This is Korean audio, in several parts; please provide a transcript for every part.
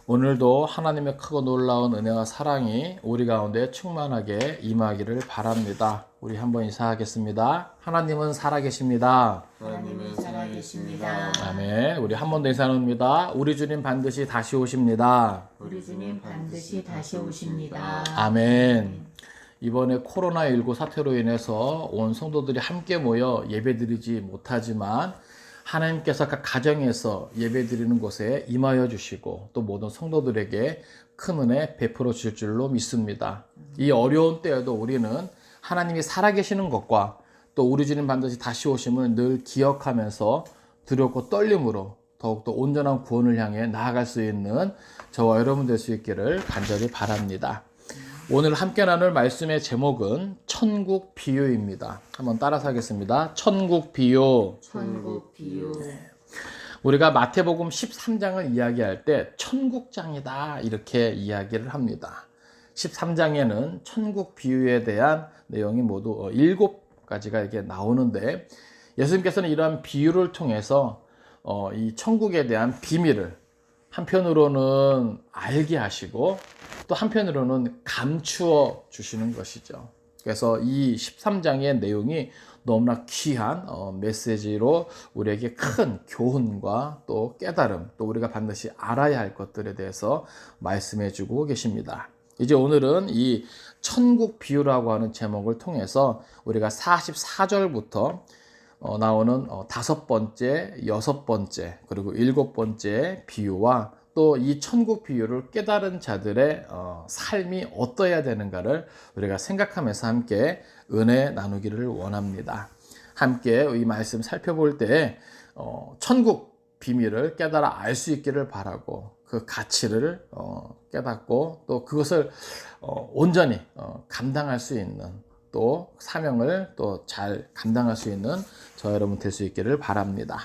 오늘도 하나님의 크고 놀라운 은혜와 사랑이 우리 가운데 충만하게 임하기를 바랍니다. 우리 한번 인사하겠습니다. 하나님은 살아계십니다. 하나님은 살아계십니다. 아멘. 우리 한 번 더 인사합니다. 우리 주님 반드시 다시 오십니다. 우리 주님 반드시 다시 오십니다. 아멘. 이번에 코로나19 사태로 인해서 온 성도들이 함께 모여 예배드리지 못하지만 하나님께서 각 가정에서 예배드리는 곳에 임하여 주시고 또 모든 성도들에게 큰 은혜 베풀어 주실 줄로 믿습니다. 이 어려운 때에도 우리는 하나님이 살아계시는 것과 또 우리 주님 반드시 다시 오심을 늘 기억하면서 두렵고 떨림으로 더욱더 온전한 구원을 향해 나아갈 수 있는 저와 여러분 될 수 있기를 간절히 바랍니다. 오늘 함께 나눌 말씀의 제목은 천국 비유입니다. 한번 따라서 하겠습니다. 천국 비유. 천국 비유. 우리가 마태복음 13장을 이야기할 때 천국장이다 이렇게 이야기를 합니다. 13장에는 천국 비유에 대한 내용이 모두 7가지가 이렇게 나오는데 예수님께서는 이러한 비유를 통해서 이 천국에 대한 비밀을 한편으로는 알게 하시고 또 한편으로는 감추어 주시는 것이죠. 그래서 이 13장의 내용이 너무나 귀한 메시지로 우리에게 큰 교훈과 또 깨달음, 또 우리가 반드시 알아야 할 것들에 대해서 말씀해 주고 계십니다. 이제 오늘은 이 천국 비유라고 하는 제목을 통해서 우리가 44절부터 나오는 5번째, 6번째, 그리고 7번째 비유와 또 이 천국 비유를 깨달은 자들의 삶이 어떠해야 되는가를 우리가 생각하면서 함께 은혜 나누기를 원합니다. 함께 이 말씀 살펴볼 때 천국 비밀을 깨달아 알 수 있기를 바라고 그 가치를 깨닫고 또 그것을 온전히 감당할 수 있는 또 사명을 또 잘 감당할 수 있는 저 여러분 될 수 있기를 바랍니다.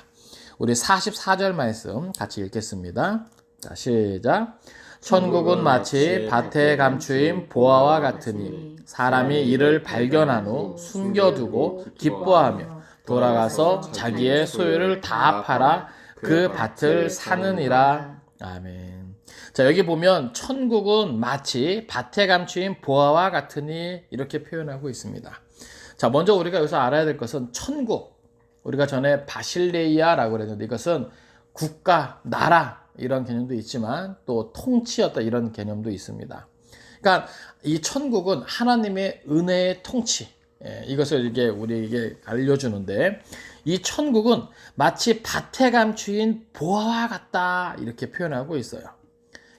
우리 44절 말씀 같이 읽겠습니다. 자, 시작. 천국은 마치 밭에 감추인 보화와 같으니 사람이 이를 발견한 후 숨겨두고 기뻐하며 돌아가서 자기의 소유를 다 팔아 그 밭을 사느니라. 아멘. 자, 여기 보면 천국은 마치 밭에 감추인 보화와 같으니 이렇게 표현하고 있습니다. 자, 먼저 우리가 여기서 알아야 될 것은 천국. 우리가 전에 바실레이아라고 그랬는데 이것은 국가, 나라 이런 개념도 있지만 또 통치였다 이런 개념도 있습니다. 그러니까 이 천국은 하나님의 은혜의 통치, 이것을 이게 우리에게 알려주는데 이 천국은 마치 밭에 감추인 보화와 같다 이렇게 표현하고 있어요.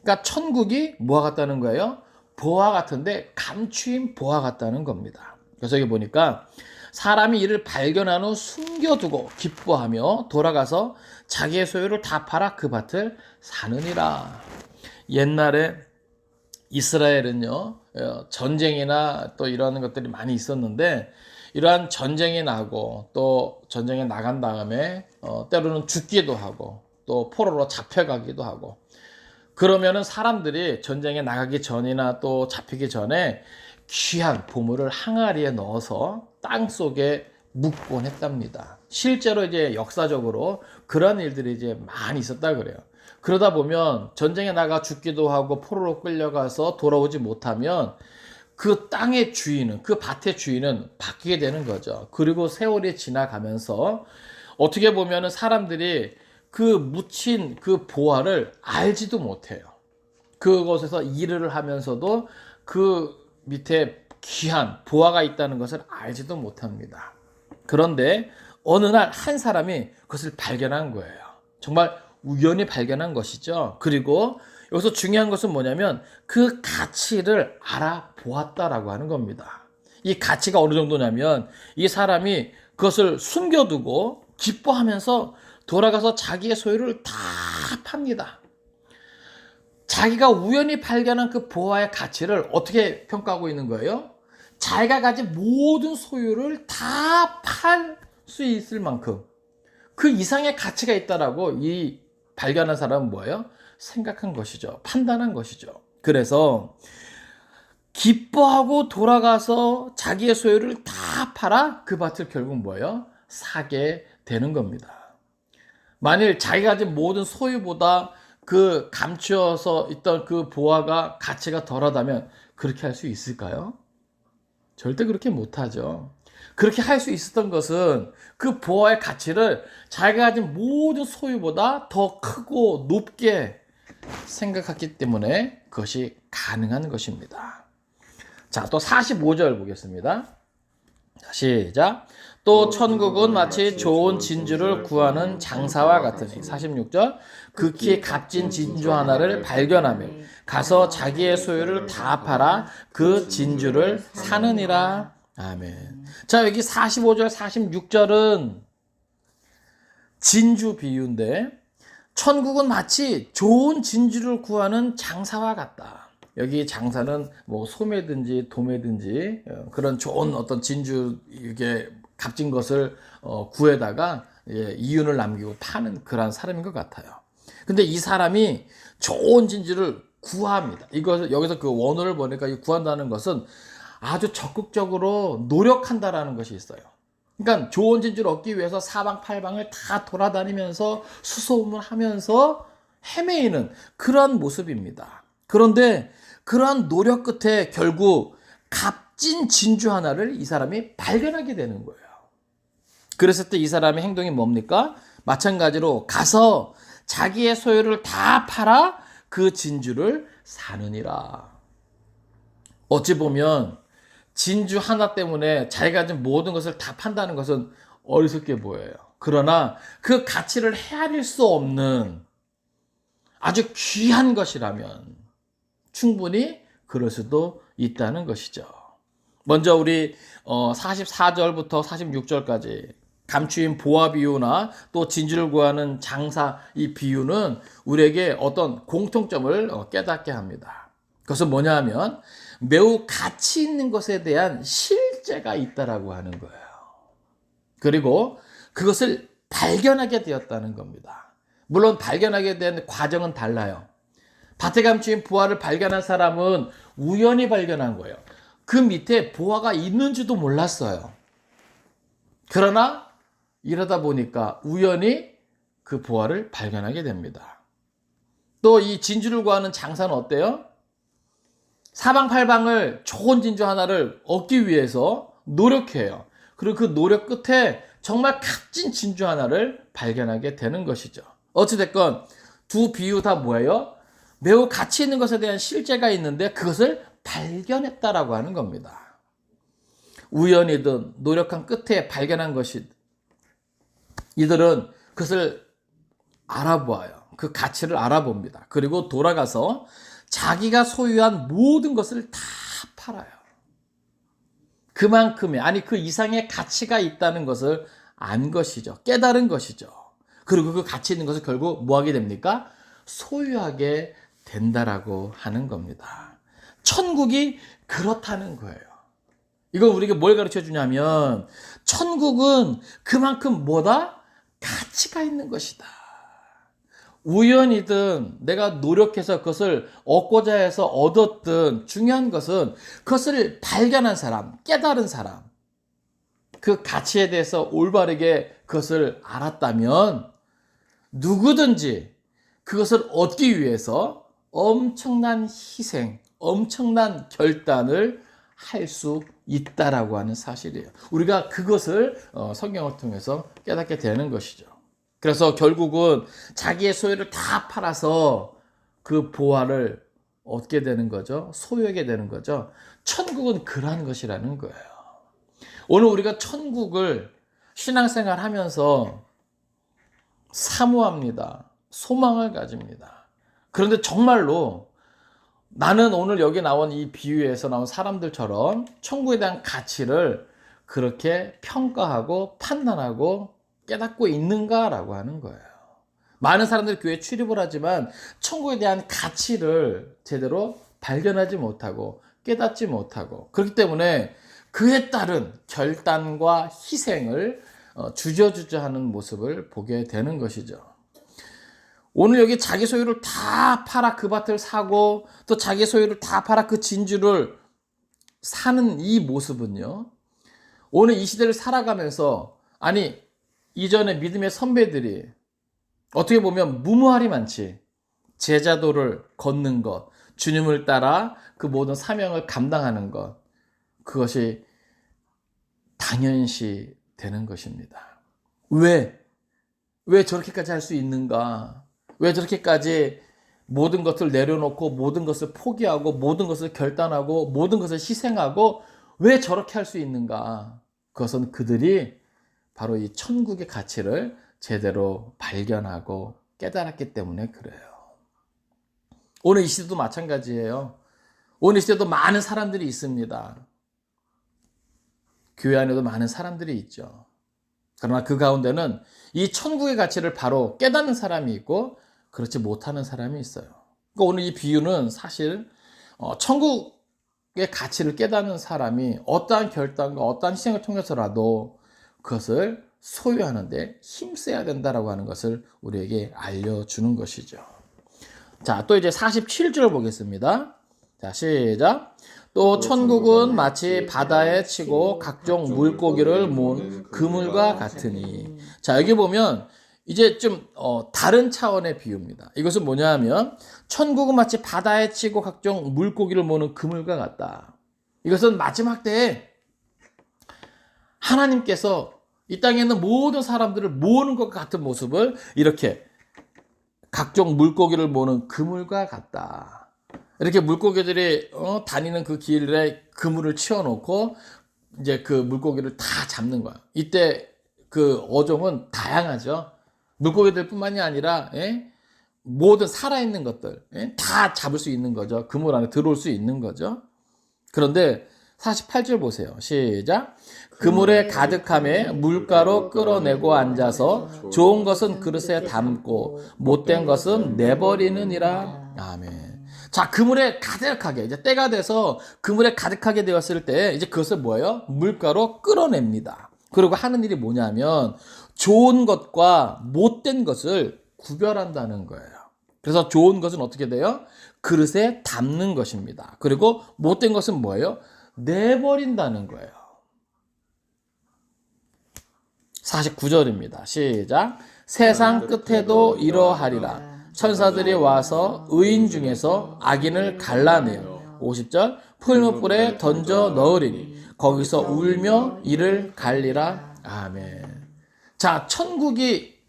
그러니까 천국이 뭐와 같다는 거예요? 보화 같은데 감추인 보화 같다는 겁니다. 그래서 여기 보니까 사람이 이를 발견한 후 숨겨두고 기뻐하며 돌아가서 자기의 소유를 다 팔아 그 밭을 사느니라. 옛날에 이스라엘은요, 전쟁이나 또 이런 것들이 많이 있었는데 이러한 전쟁이 나고 또 전쟁에 나간 다음에 때로는 죽기도 하고 또 포로로 잡혀가기도 하고 그러면은 사람들이 전쟁에 나가기 전이나 또 잡히기 전에 귀한 보물을 항아리에 넣어서 땅 속에 묻곤 했답니다. 실제로 이제 역사적으로 그런 일들이 이제 많이 있었다 그래요. 그러다 보면 전쟁에 나가 죽기도 하고 포로로 끌려가서 돌아오지 못하면 그 땅의 주인은, 그 밭의 주인은 바뀌게 되는 거죠. 그리고 세월이 지나가면서 어떻게 보면은 사람들이 그 묻힌 그 보화를 알지도 못해요. 그곳에서 일을 하면서도 그 밑에 귀한 보화가 있다는 것을 알지도 못합니다. 그런데 어느 날 한 사람이 그것을 발견한 거예요. 정말 우연히 발견한 것이죠. 그리고 여기서 중요한 것은 뭐냐면 그 가치를 알아보았다라고 하는 겁니다. 이 가치가 어느 정도냐면 이 사람이 그것을 숨겨두고 기뻐하면서 돌아가서 자기의 소유를 다 팝니다. 자기가 우연히 발견한 그 보화의 가치를 어떻게 평가하고 있는 거예요? 자기가 가진 모든 소유를 다 팔 수 있을 만큼 그 이상의 가치가 있다라고 이 발견한 사람은 뭐예요? 생각한 것이죠. 판단한 것이죠. 그래서 기뻐하고 돌아가서 자기의 소유를 다 팔아 그 밭을 결국 뭐예요? 사게 되는 겁니다. 만일 자기가 가진 모든 소유보다 그 감추어서 있던 그 보화가 가치가 덜하다면 그렇게 할 수 있을까요? 절대 그렇게 못하죠. 그렇게 할 수 있었던 것은 그 보화의 가치를 자기가 가진 모든 소유보다 더 크고 높게 생각했기 때문에 그것이 가능한 것입니다. 자, 또 45절 보겠습니다. 시작. 또 천국은 마치 좋은 진주를 구하는 장사와 같으니. 46절. 극히 값진 진주 하나를 발견하며 가서 자기의 소유를 다 팔아 그 진주를 사느니라. 아멘. 자, 여기 45절, 46절은 진주 비유인데, 천국은 마치 좋은 진주를 구하는 장사와 같다. 여기 장사는 뭐 소매든지 도매든지 그런 좋은 어떤 진주, 이게 값진 것을 구해다가 이윤을 남기고 파는 그런 사람인 것 같아요. 근데 이 사람이 좋은 진주를 구합니다. 이것을 여기서 그 원어를 보니까 이 구한다는 것은 아주 적극적으로 노력한다라는 것이 있어요. 그러니까 좋은 진주를 얻기 위해서 사방팔방을 다 돌아다니면서 수소문하면서 헤매이는 그런 모습입니다. 그런데 그러한 노력 끝에 결국 값진 진주 하나를 이 사람이 발견하게 되는 거예요. 그랬을 때 이 사람의 행동이 뭡니까? 마찬가지로 가서 자기의 소유를 다 팔아 그 진주를 사느니라. 어찌 보면 진주 하나 때문에 자기가 가진 모든 것을 다 판다는 것은 어리석게 보여요. 그러나 그 가치를 헤아릴 수 없는 아주 귀한 것이라면 충분히 그럴 수도 있다는 것이죠. 먼저 우리 44절부터 46절까지 감추인 보화 비유나 또 진주를 구하는 장사, 이 비유는 우리에게 어떤 공통점을 깨닫게 합니다. 그것은 뭐냐 하면 매우 가치 있는 것에 대한 실제가 있다라고 하는 거예요. 그리고 그것을 발견하게 되었다는 겁니다. 물론 발견하게 된 과정은 달라요. 밭에 감추인 보화를 발견한 사람은 우연히 발견한 거예요. 그 밑에 보화가 있는지도 몰랐어요. 그러나 이러다 보니까 우연히 그 보화를 발견하게 됩니다. 또 이 진주를 구하는 장사는 어때요? 사방팔방을 좋은 진주 하나를 얻기 위해서 노력해요. 그리고 그 노력 끝에 정말 값진 진주 하나를 발견하게 되는 것이죠. 어찌됐건 두 비유 다 뭐예요? 매우 가치 있는 것에 대한 실제가 있는데 그것을 발견했다라고 하는 겁니다. 우연이든 노력한 끝에 발견한 것이, 이들은 그것을 알아보아요. 그 가치를 알아봅니다. 그리고 돌아가서 자기가 소유한 모든 것을 다 팔아요. 그만큼의, 아니 그 이상의 가치가 있다는 것을 안 것이죠. 깨달은 것이죠. 그리고 그 가치 있는 것을 결국 뭐 하게 됩니까? 소유하게 된다라고 하는 겁니다. 천국이 그렇다는 거예요. 이건 우리에게 뭘 가르쳐 주냐면 천국은 그만큼 뭐다? 가치가 있는 것이다. 우연이든 내가 노력해서 그것을 얻고자 해서 얻었든 중요한 것은 그것을 발견한 사람, 깨달은 사람, 그 가치에 대해서 올바르게 그것을 알았다면 누구든지 그것을 얻기 위해서 엄청난 희생, 엄청난 결단을 할 수 있다라고 하는 사실이에요. 우리가 그것을 성경을 통해서 깨닫게 되는 것이죠. 그래서 결국은 자기의 소유를 다 팔아서 그 보화를 얻게 되는 거죠. 소유하게 되는 거죠. 천국은 그러한 것이라는 거예요. 오늘 우리가 천국을 신앙생활 하면서 사모합니다. 소망을 가집니다. 그런데 정말로 나는 오늘 여기 나온 이 비유에서 나온 사람들처럼 천국에 대한 가치를 그렇게 평가하고 판단하고 깨닫고 있는가라고 하는 거예요. 많은 사람들이 교회에 출입을 하지만 천국에 대한 가치를 제대로 발견하지 못하고 깨닫지 못하고, 그렇기 때문에 그에 따른 결단과 희생을 주저주저하는 모습을 보게 되는 것이죠. 오늘 여기 자기 소유를 다 팔아 그 밭을 사고 또 자기 소유를 다 팔아 그 진주를 사는 이 모습은요, 오늘 이 시대를 살아가면서, 아니 이전에 믿음의 선배들이 어떻게 보면 무모할이 많지 제자도를 걷는 것, 주님을 따라 그 모든 사명을 감당하는 것, 그것이 당연시 되는 것입니다. 왜 저렇게까지 할 수 있는가? 왜 저렇게까지 모든 것을 내려놓고 모든 것을 포기하고 모든 것을 결단하고 모든 것을 희생하고 왜 저렇게 할 수 있는가? 그것은 그들이 바로 이 천국의 가치를 제대로 발견하고 깨달았기 때문에 그래요. 오늘 이 시대도 마찬가지예요. 오늘 이 시대도 많은 사람들이 있습니다. 교회 안에도 많은 사람들이 있죠. 그러나 그 가운데는 이 천국의 가치를 바로 깨닫는 사람이 있고 그렇지 못하는 사람이 있어요. 그러니까 오늘 이 비유는 사실 천국의 가치를 깨닫는 사람이 어떠한 결단과 어떠한 희생을 통해서라도 그것을 소유하는데 힘써야 된다라고 하는 것을 우리에게 알려주는 것이죠. 자, 또 이제 47절 보겠습니다. 자, 시작. 또 천국은 마치 바다에 치고 각종 물고기를 모은 그물과 같으니. 자, 여기 보면 이제 좀 다른 차원의 비유입니다. 이것은 뭐냐 하면 천국은 마치 바다에 치고 각종 물고기를 모으는 그물과 같다. 이것은 마지막 때에 하나님께서 이 땅에 있는 모든 사람들을 모으는 것 같은 모습을 이렇게 각종 물고기를 모으는 그물과 같다. 이렇게 물고기들이 다니는 그 길에 그물을 치워놓고 이제 그 물고기를 다 잡는 거야. 이때 그 어종은 다양하죠. 물고기들 뿐만이 아니라 모든 살아있는 것들 다 잡을 수 있는 거죠. 그물 안에 들어올 수 있는 거죠. 그런데 48절 보세요. 시작. 그물에 가득함에 물가로 끌어내고 앉아서 좋은 것은 그릇에 담고 못된 것은 내버리느니라. 아멘. 자, 그물에 가득하게 이제 때가 돼서 그물에 가득하게 되었을 때 이제 그것을 뭐예요? 물가로 끌어냅니다. 그리고 하는 일이 뭐냐면 좋은 것과 못된 것을 구별한다는 거예요. 그래서 좋은 것은 어떻게 돼요? 그릇에 담는 것입니다. 그리고 못된 것은 뭐예요? 내버린다는 거예요. 49절입니다. 시작. 세상 끝에도 이러하리라. 천사들이 와서 의인 중에서 악인을 갈라내어 50절 풀무불에 던져 넣으리니 거기서 울며 이를 갈리라. 아멘. 자, 천국이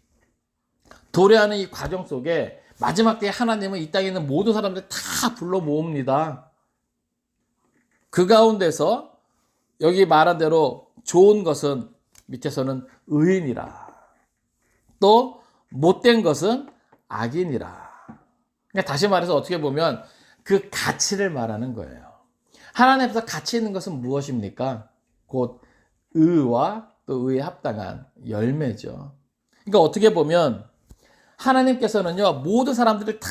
도래하는 이 과정 속에 마지막 때에 하나님은 이 땅에 있는 모든 사람들 다 불러 모읍니다. 그 가운데서 여기 말한 대로 좋은 것은 밑에서는 의인이라. 또 못된 것은 악인이라. 그러니까 다시 말해서 어떻게 보면 그 가치를 말하는 거예요. 하나님 앞에서 가치 있는 것은 무엇입니까? 곧 의와 또 의에 합당한 열매죠. 그러니까 어떻게 보면 하나님께서는요 모든 사람들을 다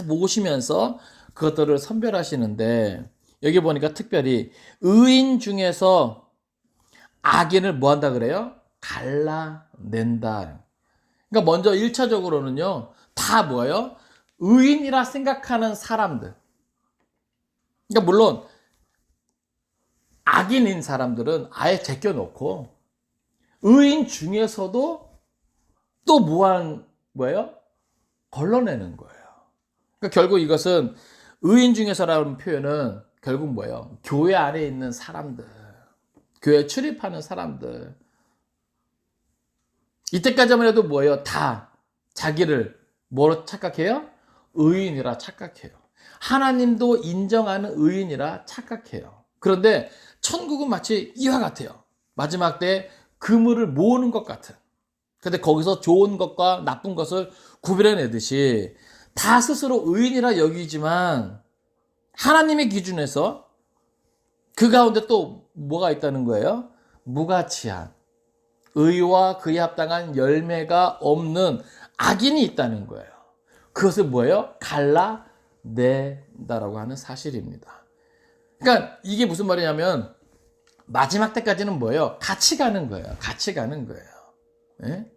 모시면서 그것들을 선별하시는데 여기 보니까 특별히 의인 중에서 악인을 뭐 한다 그래요? 갈라낸다. 그러니까 먼저 1차적으로는요 다 뭐예요? 의인이라 생각하는 사람들. 그러니까 물론 악인인 사람들은 아예 제껴놓고 의인 중에서도 또 뭐예요? 걸러내는 거예요. 그러니까 결국 이것은 의인 중에서라는 표현은 결국 뭐예요? 교회 안에 있는 사람들, 교회에 출입하는 사람들. 이때까지만 해도 뭐예요? 다 자기를 뭐로 착각해요? 의인이라 착각해요. 하나님도 인정하는 의인이라 착각해요. 그런데 천국은 마치 이와 같아요. 마지막 때 그물을 모으는 것 같은. 근데 거기서 좋은 것과 나쁜 것을 구별해내듯이 다 스스로 의인이라 여기지만 하나님의 기준에서 그 가운데 또 뭐가 있다는 거예요? 무가치한 의와 그에 합당한 열매가 없는 악인이 있다는 거예요. 그것을 뭐예요? 갈라낸다라고 하는 사실입니다. 그러니까 이게 무슨 말이냐면 마지막 때까지는 뭐예요? 같이 가는 거예요. 같이 가는 거예요. 예?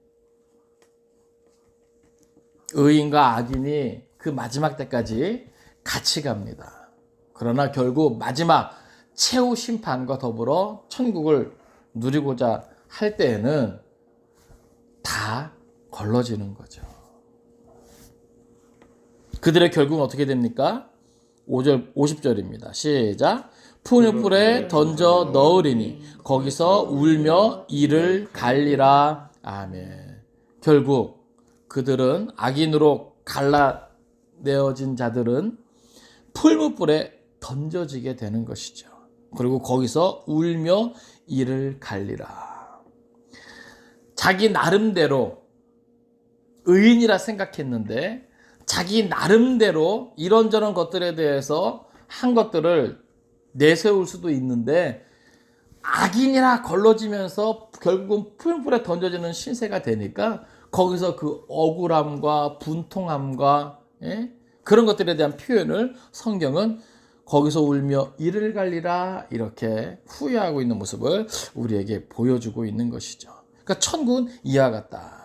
의인과 악인이 그 마지막 때까지 같이 갑니다. 그러나 결국 마지막 최후 심판과 더불어 천국을 누리고자 할 때에는 다 걸러지는 거죠. 그들의 결국은 어떻게 됩니까? 50절입니다. 시작. 푸느풀에 던져 넣으리니 거기서 울며 이를 갈리라. 아멘. 결국 그들은 악인으로 갈라내어진 자들은 풀무불에 던져지게 되는 것이죠. 그리고 거기서 울며 이를 갈리라. 자기 나름대로 의인이라 생각했는데 자기 나름대로 이런저런 것들에 대해서 한 것들을 내세울 수도 있는데 악인이라 걸러지면서 결국은 풀물에 던져지는 신세가 되니까 거기서 그 억울함과 분통함과 그런 것들에 대한 표현을 성경은 거기서 울며 이를 갈리라 이렇게 후회하고 있는 모습을 우리에게 보여주고 있는 것이죠. 그러니까 천국은 이와 같다.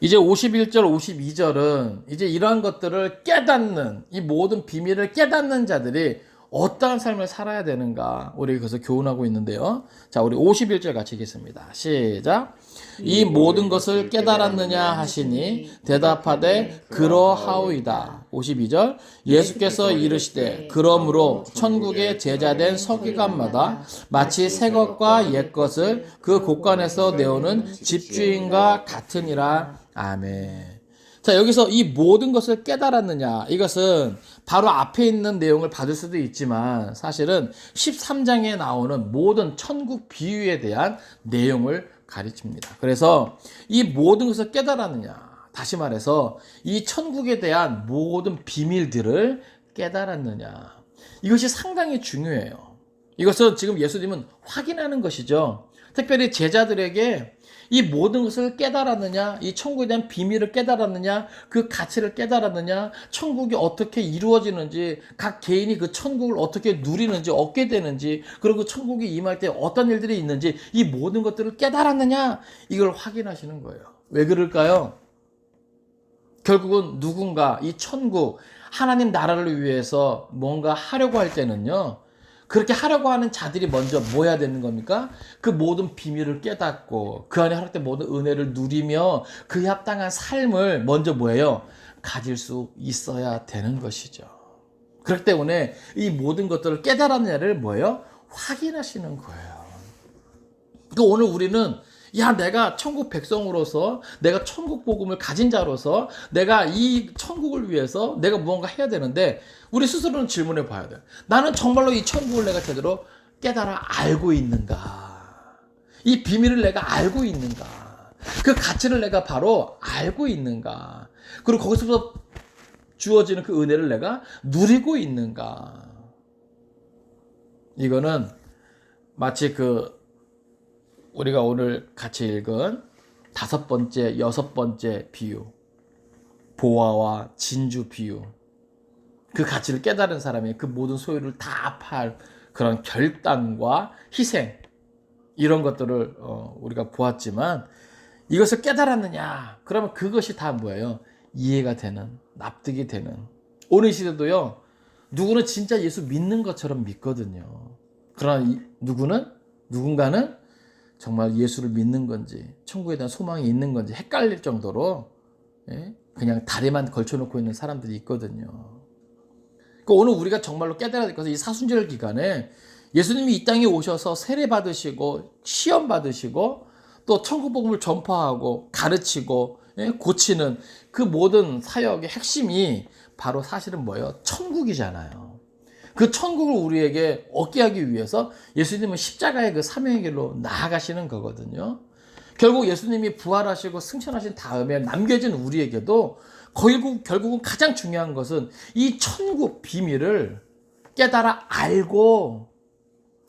이제 51절, 52절은 이제 이러한 것들을 깨닫는, 이 모든 비밀을 깨닫는 자들이 어떠한 삶을 살아야 되는가 우리 그래서 교훈하고 있는데요. 자, 우리 51절 같이 읽겠습니다. 시작. 이 모든 것을 깨달았느냐 하시니 대답하되 그러하오이다. 52절. 예수께서 이르시되 그러므로 천국의 제자된 서기관마다 마치 새 것과 옛 것을 그 곳간에서 내오는 집주인과 같으니라. 아멘. 자, 여기서 이 모든 것을 깨달았느냐, 이것은 바로 앞에 있는 내용을 받을 수도 있지만 사실은 13장에 나오는 모든 천국 비유에 대한 내용을 가르칩니다. 그래서 이 모든 것을 깨달았느냐, 다시 말해서 이 천국에 대한 모든 비밀들을 깨달았느냐, 이것이 상당히 중요해요. 이것은 지금 예수님은 확인하는 것이죠. 특별히 제자들에게 이 모든 것을 깨달았느냐, 이 천국에 대한 비밀을 깨달았느냐, 그 가치를 깨달았느냐, 천국이 어떻게 이루어지는지, 각 개인이 그 천국을 어떻게 누리는지, 얻게 되는지, 그리고 그 천국이 임할 때 어떤 일들이 있는지, 이 모든 것들을 깨달았느냐, 이걸 확인하시는 거예요. 왜 그럴까요? 결국은 누군가 이 천국, 하나님 나라를 위해서 뭔가 하려고 할 때는요, 그렇게 하려고 하는 자들이 먼저 뭐 해야 되는 겁니까? 그 모든 비밀을 깨닫고 그 안에 허락된 모든 은혜를 누리며 그에 합당한 삶을 먼저 뭐예요? 가질 수 있어야 되는 것이죠. 그렇기 때문에 이 모든 것들을 깨달았느냐를 뭐예요? 확인하시는 거예요. 그러니까 오늘 우리는 내가 천국 백성으로서, 내가 천국 복음을 가진 자로서, 내가 이 천국을 위해서 내가 무언가 해야 되는데 우리 스스로는 질문해 봐야 돼요. 나는 정말로 이 천국을 내가 제대로 깨달아 알고 있는가? 이 비밀을 내가 알고 있는가? 그 가치를 내가 바로 알고 있는가? 그리고 거기서부터 주어지는 그 은혜를 내가 누리고 있는가? 이거는 마치 우리가 오늘 같이 읽은 5번째, 6번째 비유, 보화와 진주 비유, 그 가치를 깨달은 사람이 그 모든 소유를 다 팔 그런 결단과 희생, 이런 것들을 우리가 보았지만 이것을 깨달았느냐? 그러면 그것이 다 뭐예요? 이해가 되는, 납득이 되는. 오늘 시대도요, 누구는 진짜 예수 믿는 것처럼 믿거든요. 그러나 누군가는 정말 예수를 믿는 건지 천국에 대한 소망이 있는 건지 헷갈릴 정도로 그냥 다리만 걸쳐놓고 있는 사람들이 있거든요. 그러니까 오늘 우리가 정말로 깨달아야 될 것은 이 사순절 기간에 예수님이 이 땅에 오셔서 세례 받으시고 시험 받으시고 또 천국 복음을 전파하고 가르치고 고치는 그 모든 사역의 핵심이 바로 사실은 뭐예요? 천국이잖아요. 그 천국을 우리에게 얻게 하기 위해서 예수님은 십자가의 그 사명의 길로 나아가시는 거거든요. 결국 예수님이 부활하시고 승천하신 다음에 남겨진 우리에게도 결국은 가장 중요한 것은 이 천국 비밀을 깨달아 알고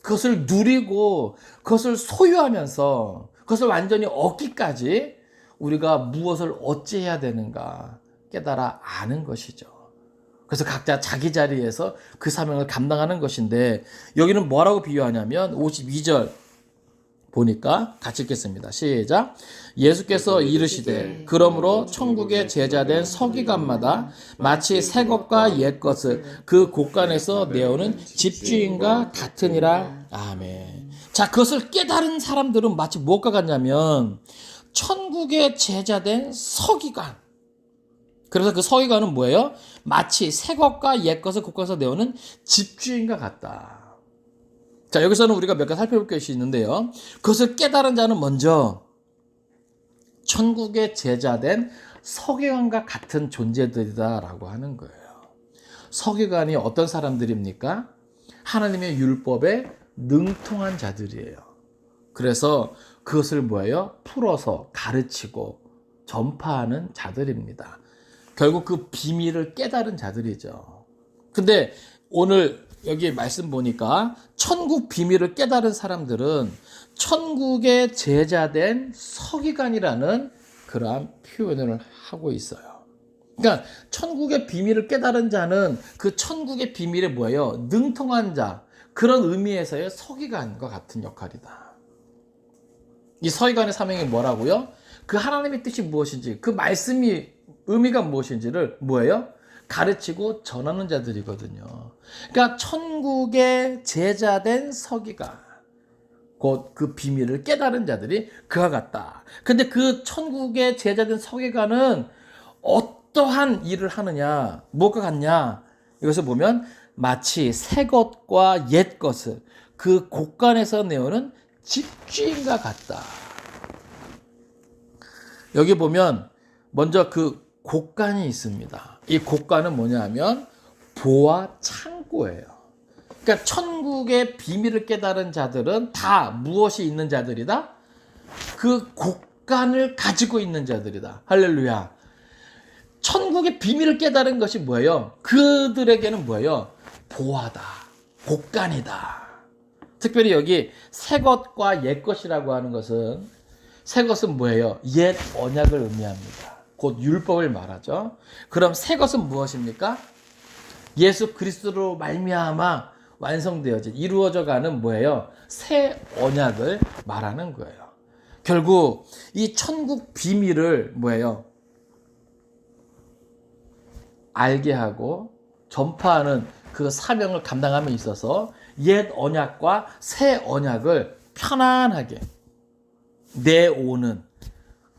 그것을 누리고 그것을 소유하면서 그것을 완전히 얻기까지 우리가 무엇을 어찌해야 되는가 깨달아 아는 것이죠. 그래서 각자 자기 자리에서 그 사명을 감당하는 것인데 여기는 뭐라고 비유하냐면 52절 보니까 같이 읽겠습니다. 시작. 예수께서 이르시되 그러므로 천국의 제자된 서기관마다 마치 새 것과 옛 것을 그 곳간에서 내오는 집주인과 같으니라. 아멘. 자, 그것을 깨달은 사람들은 마치 무엇과 같냐면 천국의 제자된 서기관, 그래서 그 서기관은 뭐예요? 마치 새 것과 옛 것을 곳곳에서 내오는 집주인과 같다. 자, 여기서는 우리가 몇 가지 살펴볼 것이 있는데요. 그것을 깨달은 자는 먼저 천국의 제자된 서기관과 같은 존재들이다라고 하는 거예요. 서기관이 어떤 사람들입니까? 하나님의 율법에 능통한 자들이에요. 그래서 그것을 뭐예요? 풀어서 가르치고 전파하는 자들입니다. 결국 그 비밀을 깨달은 자들이죠. 근데 오늘 여기 말씀 보니까 천국 비밀을 깨달은 사람들은 천국의 제자된 서기관이라는 그러한 표현을 하고 있어요. 그러니까 천국의 비밀을 깨달은 자는 그 천국의 비밀이 뭐예요? 능통한 자, 그런 의미에서의 서기관과 같은 역할이다. 이 서기관의 사명이 뭐라고요? 그 하나님의 뜻이 무엇인지, 그 말씀이 의미가 무엇인지를 뭐예요? 가르치고 전하는 자들이거든요. 그러니까 천국의 제자된 서기관, 곧 그 비밀을 깨달은 자들이 그와 같다. 근데 그 천국의 제자된 서기관은 어떠한 일을 하느냐, 무엇과 같냐? 이것을 보면 마치 새 것과 옛 것을 그 곳간에서 내오는 집주인과 같다. 여기 보면 먼저 그 곳간이 있습니다. 이 곳간은 뭐냐 하면 보화 창고예요. 그러니까 천국의 비밀을 깨달은 자들은 다 무엇이 있는 자들이다? 그 곳간을 가지고 있는 자들이다. 할렐루야. 천국의 비밀을 깨달은 것이 뭐예요? 그들에게는 뭐예요? 보화다. 곳간이다. 특별히 여기 새 것과 옛 것이라고 하는 것은, 새 것은 뭐예요? 옛 언약을 의미합니다. 곧 율법을 말하죠. 그럼 새 것은 무엇입니까? 예수 그리스도로 말미암아 완성되어진, 이루어져가는 뭐예요? 새 언약을 말하는 거예요. 결국 이 천국 비밀을 뭐예요? 알게 하고 전파하는 그 사명을 감당함에 있어서 옛 언약과 새 언약을 편안하게 내오는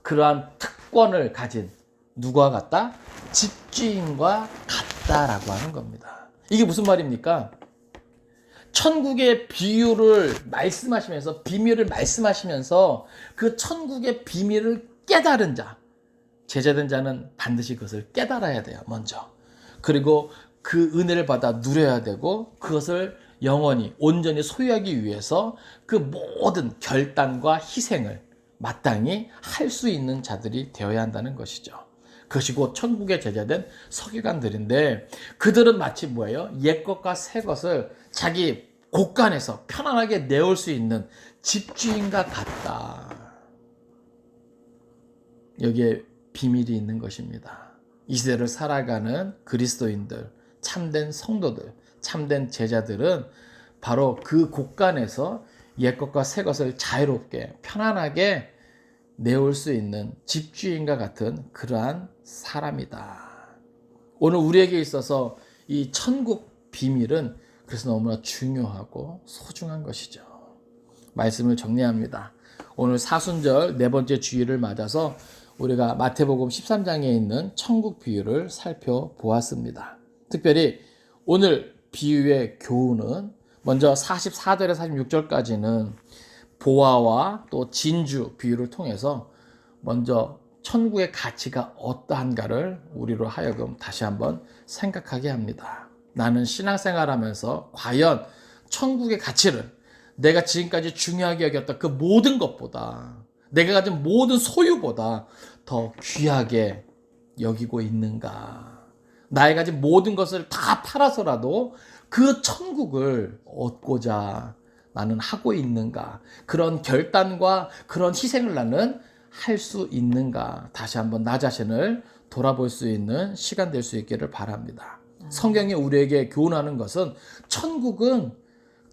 그러한 특권을 가진 누구와 같다? 집주인과 같다라고 하는 겁니다. 이게 무슨 말입니까? 천국의 비유를 말씀하시면서, 비밀을 말씀하시면서 그 천국의 비밀을 깨달은 자, 제자된 자는 반드시 그것을 깨달아야 돼요, 먼저. 그리고 그 은혜를 받아 누려야 되고, 그것을 영원히 온전히 소유하기 위해서 그 모든 결단과 희생을 마땅히 할 수 있는 자들이 되어야 한다는 것이죠. 그것이 곧 천국의 제자된 서기관들인데, 그들은 마치 뭐예요? 옛 것과 새 것을 자기 곳간에서 편안하게 내올 수 있는 집주인과 같다. 여기에 비밀이 있는 것입니다. 이 시대를 살아가는 그리스도인들, 참된 성도들, 참된 제자들은 바로 그 곳간에서 옛 것과 새 것을 자유롭게 편안하게 내올 수 있는 집주인과 같은 그러한 사람이다. 오늘 우리에게 있어서 이 천국 비밀은 그래서 너무나 중요하고 소중한 것이죠. 말씀을 정리합니다. 오늘 사순절 네 번째 주일을 맞아서 우리가 마태복음 13장에 있는 천국 비유를 살펴보았습니다. 특별히 오늘 비유의 교훈은 먼저 44절에서 46절까지는 보화와 또 진주 비유를 통해서 먼저 천국의 가치가 어떠한가를 우리로 하여금 다시 한번 생각하게 합니다. 나는 신앙생활하면서 과연 천국의 가치를 내가 지금까지 중요하게 여겼던 그 모든 것보다, 내가 가진 모든 소유보다 더 귀하게 여기고 있는가? 나의 가진 모든 것을 다 팔아서라도 그 천국을 얻고자 나는 하고 있는가? 그런 결단과 그런 희생을 나는 할 수 있는가? 다시 한번 나 자신을 돌아볼 수 있는 시간 될 수 있기를 바랍니다. 성경이 우리에게 교훈하는 것은 천국은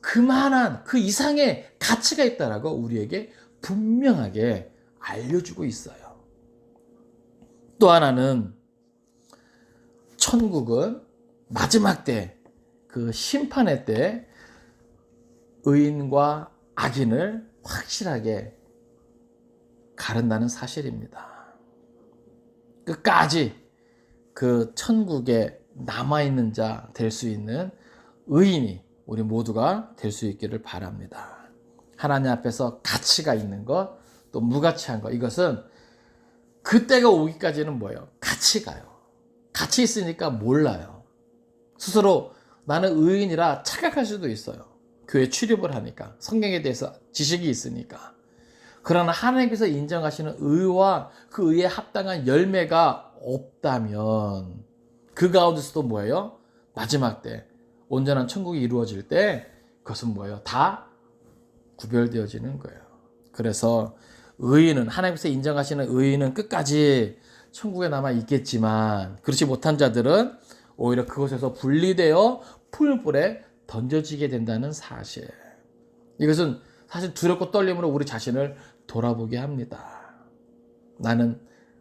그만한 그 이상의 가치가 있다라고 우리에게 분명하게 알려주고 있어요. 또 하나는 천국은 마지막 때, 그 심판의 때 의인과 악인을 확실하게 가른다는 사실입니다. 끝까지 그 천국에 남아있는 자 될 수 있는 의인이 우리 모두가 될 수 있기를 바랍니다. 하나님 앞에서 가치가 있는 것, 또 무가치한 것, 이것은 그때가 오기까지는 뭐예요? 같이 가요. 같이 있으니까 몰라요. 스스로 나는 의인이라 착각할 수도 있어요. 교회 출입을 하니까, 성경에 대해서 지식이 있으니까. 그러나 하나님께서 인정하시는 의와 그 의에 합당한 열매가 없다면 그 가운데서도 뭐예요? 마지막 때 온전한 천국이 이루어질 때 그것은 뭐예요? 다 구별되어지는 거예요. 그래서 의인은, 하나님께서 인정하시는 의인은 끝까지 천국에 남아 있겠지만 그렇지 못한 자들은 오히려 그곳에서 분리되어 풀불에 던져지게 된다는 사실. 이것은 사실 두렵고 떨림으로 우리 자신을 돌아보게 합니다. 나는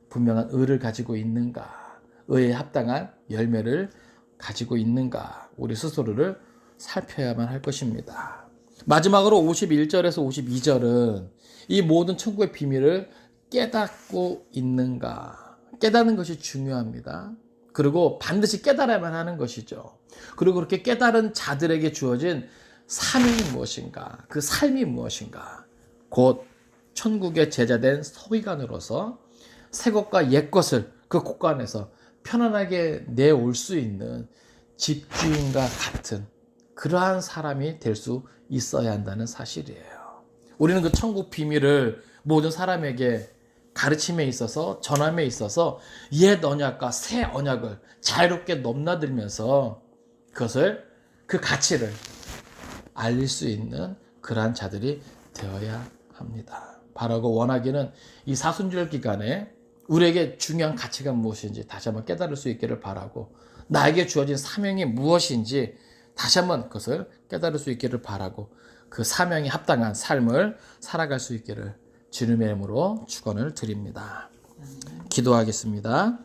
분명한 의를 가지고 있는가? 의에 합당한 열매를 가지고 있는가? 우리 스스로를 살펴야만 할 것입니다. 마지막으로 51절에서 52절은 이 모든 천국의 비밀을 깨닫고 있는가? 깨닫는 것이 중요합니다. 그리고 반드시 깨달아야만 하는 것이죠. 그리고 그렇게 깨달은 자들에게 주어진 사명이 무엇인가? 그 삶이 무엇인가? 곧 천국의 제자된 서기관으로서 새 것과 옛 것을 그 곳간에서 편안하게 내올 수 있는 집주인과 같은 그러한 사람이 될 수 있어야 한다는 사실이에요. 우리는 그 천국 비밀을 모든 사람에게 가르침에 있어서, 전함에 있어서 옛 언약과 새 언약을 자유롭게 넘나들면서 그것을, 그 가치를 알릴 수 있는 그러한 자들이 되어야 합니다. 바라고 원하기는 이 사순절 기간에 우리에게 중요한 가치가 무엇인지 다시 한번 깨달을 수 있기를 바라고, 나에게 주어진 사명이 무엇인지 다시 한번 그것을 깨달을 수 있기를 바라고, 그 사명에 합당한 삶을 살아갈 수 있기를 주님의 이름으로 축원을 드립니다. 기도하겠습니다.